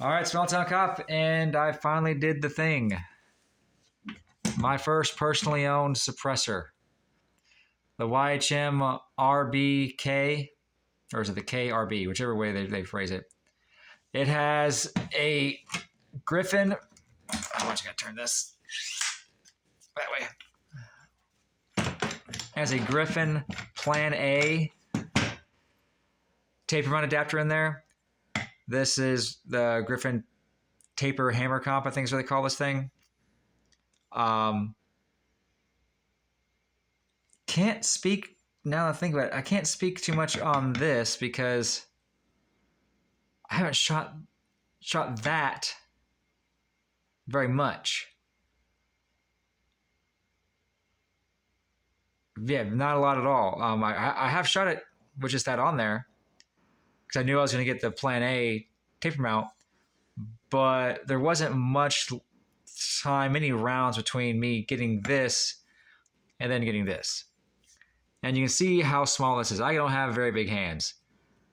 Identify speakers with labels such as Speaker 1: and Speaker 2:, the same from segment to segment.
Speaker 1: All right, Small Town Cop, and I finally did the thing. My first personally owned suppressor, the YHM RBK, or is it the KRB, whichever way they phrase it. It has a Griffin. I want you to turn this that way. It has a Griffin Plan A taper mount adapter in there. This is the Griffin taper hammer comp, I think is what they call this thing. Can't speak now that I think about it. I can't speak too much on this because I haven't shot that very much. Yeah, not a lot at all. I have shot it with just that on there because I knew I was going to get the Plan A taper mount, but there wasn't much time, any rounds between me getting this and then getting this. And you can see how small this is. I don't have very big hands,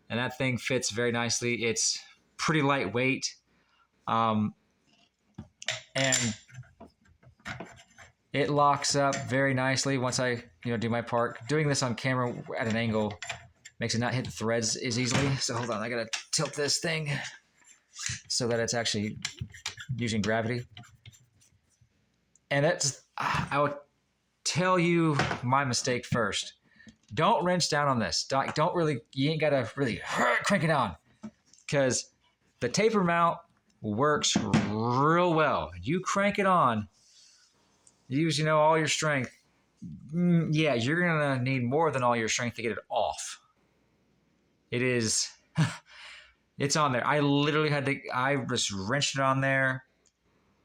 Speaker 1: and that thing fits very nicely. It's pretty lightweight, and it locks up very nicely once I do my part. Doing this on camera at an angle makes it not hit the threads as easily. So hold on, I gotta tilt this thing so that it's actually using gravity. And I would tell you my mistake first. Don't wrench down on this. You ain't gotta really crank it on, because the taper mount works real well. You crank it on, use all your strength. Yeah, you're gonna need more than all your strength to get it off. It is, it's on there. I literally I just wrenched it on there,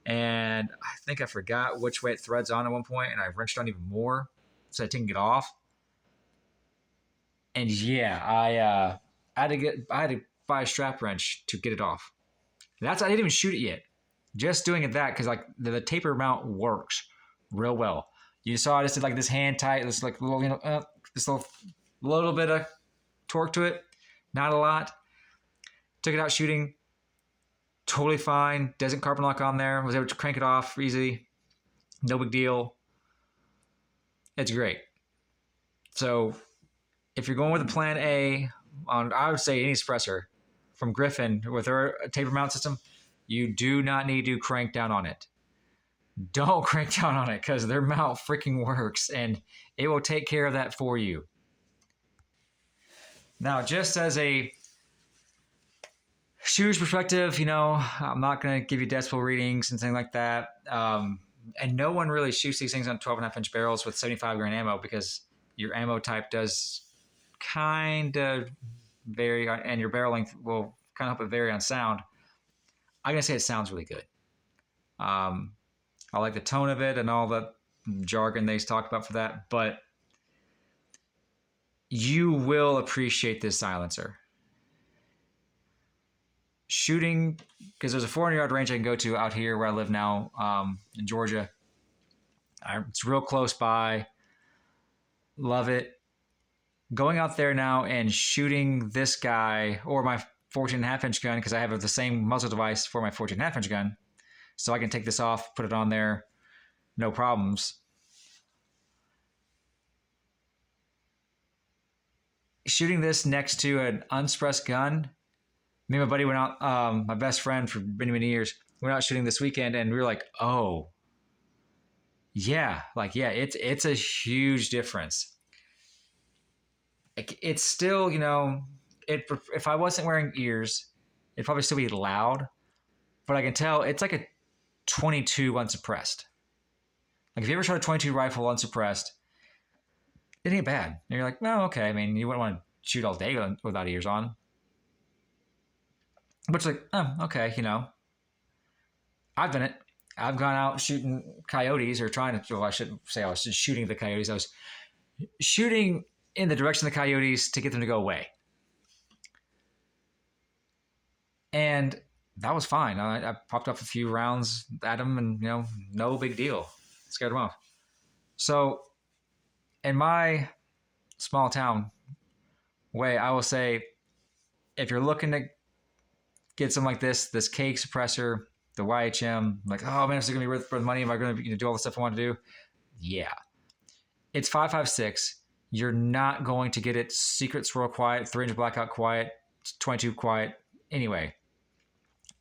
Speaker 1: and I think I forgot which way it threads on at one point, and I wrenched on even more so I didn't get off. And yeah, I had to buy a strap wrench to get it off. I didn't even shoot it yet. Just doing it because the taper mount works real well. You saw I just did this hand tight, this little this little bit of torque to it, not a lot. Took it out shooting, totally fine. Doesn't carbon lock on there. Was able to crank it off easy, no big deal. It's great. So if you're going with a Plan A on, I would say any suppressor from Griffin with their taper mount system, you do not need to crank down on it. Don't crank down on it because their mount freaking works and it will take care of that for you. Now, just as a shooter's perspective, I'm not going to give you decibel readings and things like that. And no one really shoots these things on 12.5-inch barrels with 75 grain ammo because your ammo type does kind of vary, and your barrel length will kind of help it vary on sound. I'm going to say it sounds really good. I like the tone of it and all the jargon they talk about for that, but you will appreciate this silencer. Shooting, because there's a 400-yard range I can go to out here where I live now in Georgia. It's real close by. Love it. Going out there now and shooting this guy or my 14.5-inch gun, because I have the same muzzle device for my 14.5-inch gun, so I can take this off, put it on there, no problems. Shooting this next to an unsuppressed gun, me and my buddy went out, my best friend for many, many years, went out shooting this weekend, and we were like, oh, yeah, it's a huge difference. It's still, if I wasn't wearing ears, it'd probably still be loud, but I can tell it's like a 22 unsuppressed. If you ever shot a 22 rifle unsuppressed, it ain't bad. And you're like, no, okay. I mean, you wouldn't want to shoot all day without ears on. But it's like, oh, okay, I've done it. I've gone out shooting coyotes or trying to, well, I shouldn't say I was shooting the coyotes. I was shooting in the direction of the coyotes to get them to go away. And that was fine. I popped off a few rounds at them and, no big deal. Scared them off. So in my small town way, I will say, if you're looking to get something like this cake suppressor, the YHM, like, oh man, it's going to be worth the money. Am I going to do all the stuff I want to do? Yeah. It's 556. You're not going to get it secret swirl quiet, 3-inch blackout quiet, 22 quiet anyway.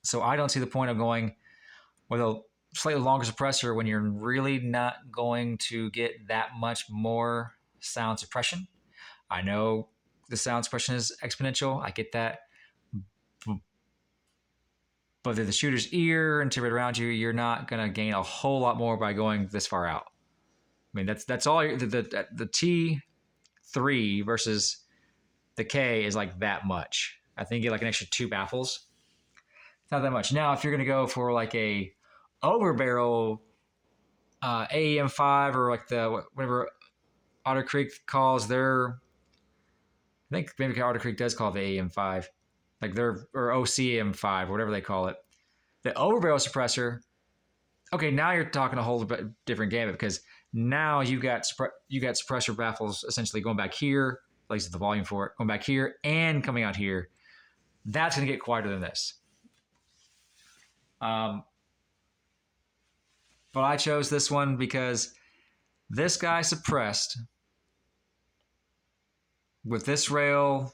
Speaker 1: So I don't see the point of going with a slightly longer suppressor when you're really not going to get that much more sound suppression. I know the sound suppression is exponential. I get that. But the shooter's ear and to it around you, you're not going to gain a whole lot more by going this far out. I mean, that's all. The T3 versus the K is like that much. I think you get like an extra 2 baffles. It's not that much. Now, if you're going to go for like a over barrel AEM5 or like the whatever Otter Creek calls their, I think maybe Otter Creek does call it the AEM5, like their or OCM5, whatever they call it. The over barrel suppressor. Okay, now you're talking a whole different gamut because now you got suppressor baffles essentially going back here, at least the volume for it, going back here and coming out here. That's going to get quieter than this. But I chose this one because this guy suppressed with this rail,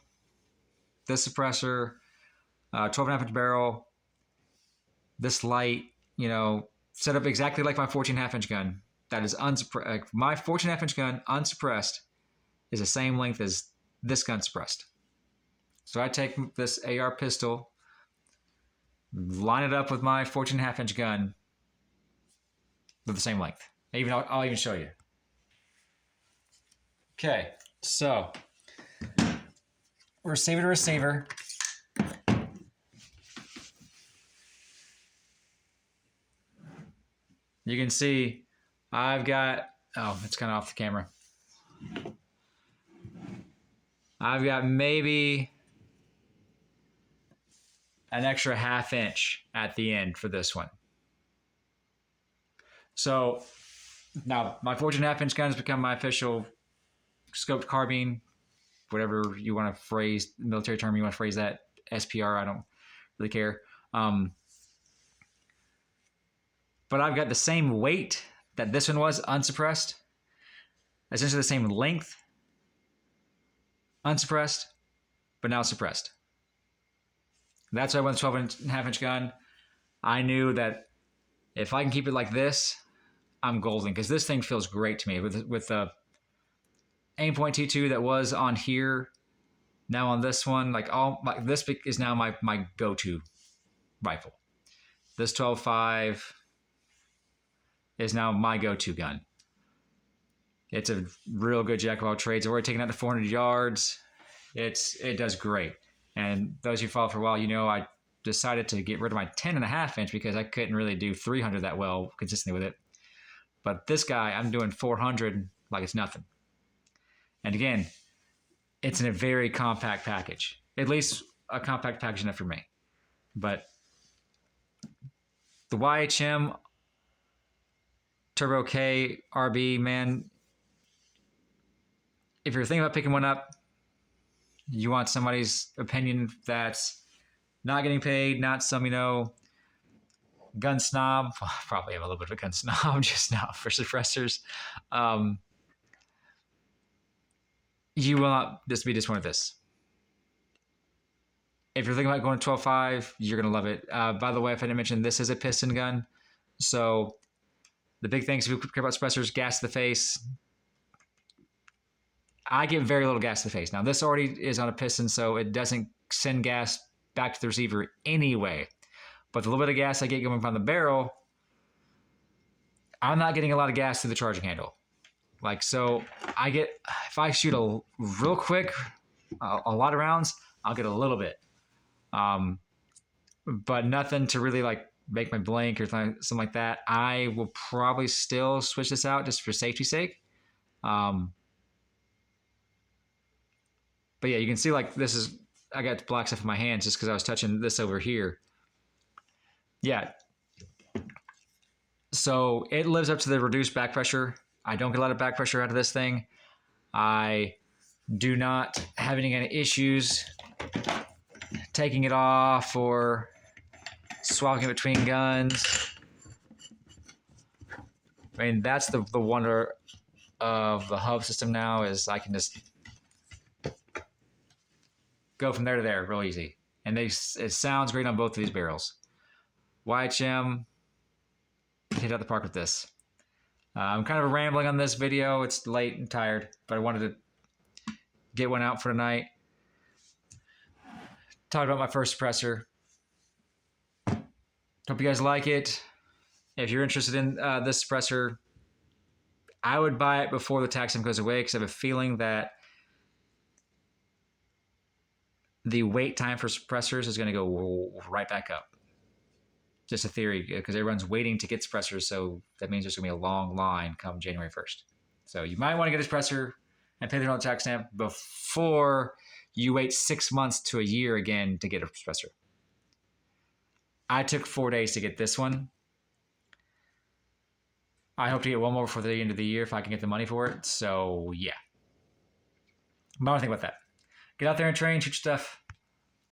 Speaker 1: this suppressor, 12.5-inch barrel, this light, set up exactly like my 14.5-inch gun. That is unsuppressed. Like my 14.5-inch gun, unsuppressed, is the same length as this gun suppressed. So I take this AR pistol, line it up with my 14.5-inch gun with the same length. I'll even show you. Okay, so receiver to receiver. You can see I've got, it's kind of off the camera. I've got maybe an extra 1/2 inch at the end for this one. So now my 14.5-inch gun has become my official scoped carbine, whatever you want to phrase, military term you want to phrase that, SPR, I don't really care. But I've got the same weight that this one was, unsuppressed. Essentially the same length, unsuppressed, but now suppressed. That's why I went 12.5-inch gun. I knew that if I can keep it like this, I'm golden, because this thing feels great to me. With the aim point T2 that was on here, now on this one, this is now my go-to rifle. This 12.5 is now my go-to gun. It's a real good jack of all trades. I've already taken out to 400 yards. It does great. And those who follow for a while, I decided to get rid of my 10.5-inch because I couldn't really do 300 that well consistently with it. But this guy, I'm doing 400 like it's nothing. And again, it's in a very compact package. At least a compact package enough for me. But the YHM Turbo K RB, man, if you're thinking about picking one up, you want somebody's opinion that's not getting paid, not some, gun snob. Well, I probably have a little bit of a gun snob just now for suppressors. You will not just be disappointed with this. If you're thinking about going to 12.5, you're going to love it. By the way, if I didn't mention, this is a piston gun. So the big things, if you care about suppressors, gas to the face. I get very little gas to the face. Now, this already is on a piston, so it doesn't send gas back to the receiver anyway. But the little bit of gas I get going from the barrel, I'm not getting a lot of gas through the charging handle. So if I shoot a real quick, a lot of rounds, I'll get a little bit. But nothing to really make my blink or something like that. I will probably still switch this out just for safety's sake. But yeah, you can see I got black stuff in my hands just because I was touching this over here. Yeah. So it lives up to the reduced back pressure. I don't get a lot of back pressure out of this thing. I do not have any kind of issues taking it off or swapping it between guns. I mean, that's the wonder of the hub system now, is I can just go from there to there real easy. And it sounds great on both of these barrels. YHM, hit out the park with this. I'm kind of rambling on this video. It's late and tired, but I wanted to get one out for tonight. Talk about my first suppressor. Hope you guys like it. If you're interested in this suppressor, I would buy it before the tax time goes away, because I have a feeling that the wait time for suppressors is going to go right back up. Just a theory, because everyone's waiting to get suppressors, so that means there's going to be a long line come January 1st. So you might want to get a suppressor and pay the $100 tax stamp before you wait 6 months to a year again to get a suppressor. I took 4 days to get this one. I hope to get one more before the end of the year if I can get the money for it. So yeah. But I don't think about that. Get out there and train, shoot your stuff.